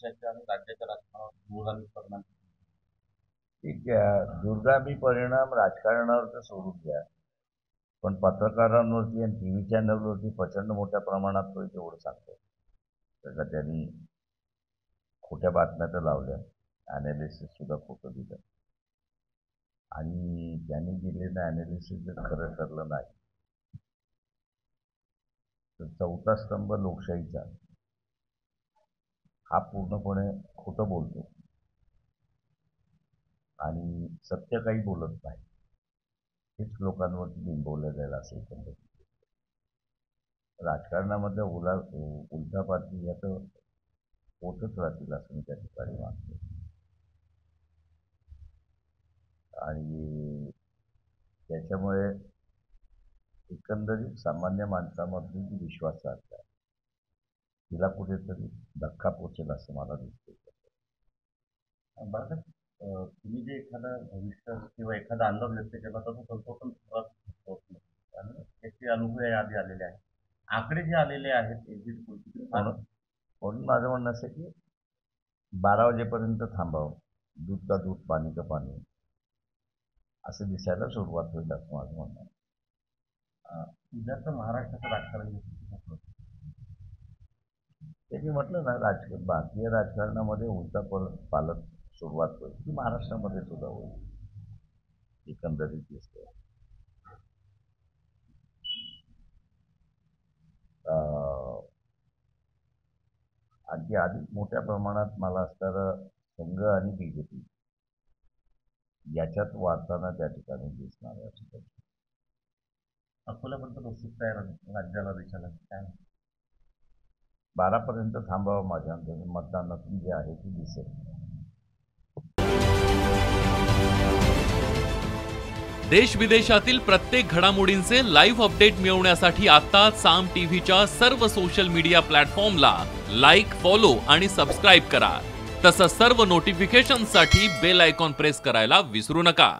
पक्षाच्या आणि राज्याच्या राजकारणावर दूरगामी परिणाम. ठीक आहे, दूरगामी परिणाम राजकारणावर तर सोडून द्या, पण पत्रकारांवरती आणि टी व्ही चॅनलवरती प्रचंड मोठ्या प्रमाणात तो तेवढं सांगतो. त्याला त्यांनी खोट्या बातम्या तर लावल्या, ॲनालिसिस सुद्धा खोटं दिलं, आणि त्यांनी दिलेलं ॲनालिसिस जर खरं ठरलं नाही तर चौथा स्तंभ लोकशाहीचा हा पूर्णपणे खोटं बोलतो आणि सत्य काही बोलत नाही, हेच लोकांवरती बिंबवलं जाईल असं एकंदरीत. राजकारणामध्ये उलथापालथी या तर होतच राहतील असं मी त्या ठिकाणी मानतो. आणि त्याच्यामुळे एकंदरीत सामान्य माणसामधली जी विश्वासार्हता आहे तिला कुठेतरी धक्का पोचेल असं मला दिसतं. बरं तुम्ही जे एखादं भविष्य किंवा एखादा अंदाज व्यक्त केला तर तो कल्पकन होत नाही आणि त्याचे अनुभव आधी आलेले आहेत. आकडे जे आलेले आहेत एक्झिट पोलचे म्हणून माझं म्हणणं असं की 12 वाजेपर्यंत थांबावं, दूध का दूध पाणी का पाणी असं दिसायला सुरुवात होईल असं माझं म्हणणं आहे. उद्याचं महाराष्ट्राचं राजकारण ते मी म्हटलं ना, भारतीय राजकारणामध्ये उलटा पालट सुरुवात होईल ती महाराष्ट्रामध्ये सुद्धा होईल एकंदरीत दिसतंय. आणखी अधिक मोठ्या प्रमाणात मला असणारं संघ आणि बीजेपी याच्यात वाढताना त्या ठिकाणी दिसणार आहे. अकोल्यापर्यंत उत्सुकता आहे राज्याला देशाला काय 12 पर्यंत थांबावं माझ्या अंदाजे, मतदानातून जे आहे ते दिसेल. देश विदेशातील प्रत्येक घडामोडींचे लाईव्ह अपडेट मिळवण्यासाठी आता साम टीव्हीच्या सर्व सोशल मीडिया प्लॅटफॉर्मला लाईक, फॉलो आणि सबस्क्राईब करा. तसंच सर्व नोटिफिकेशनसाठी बेल आयकॉन प्रेस करायला विसरू नका.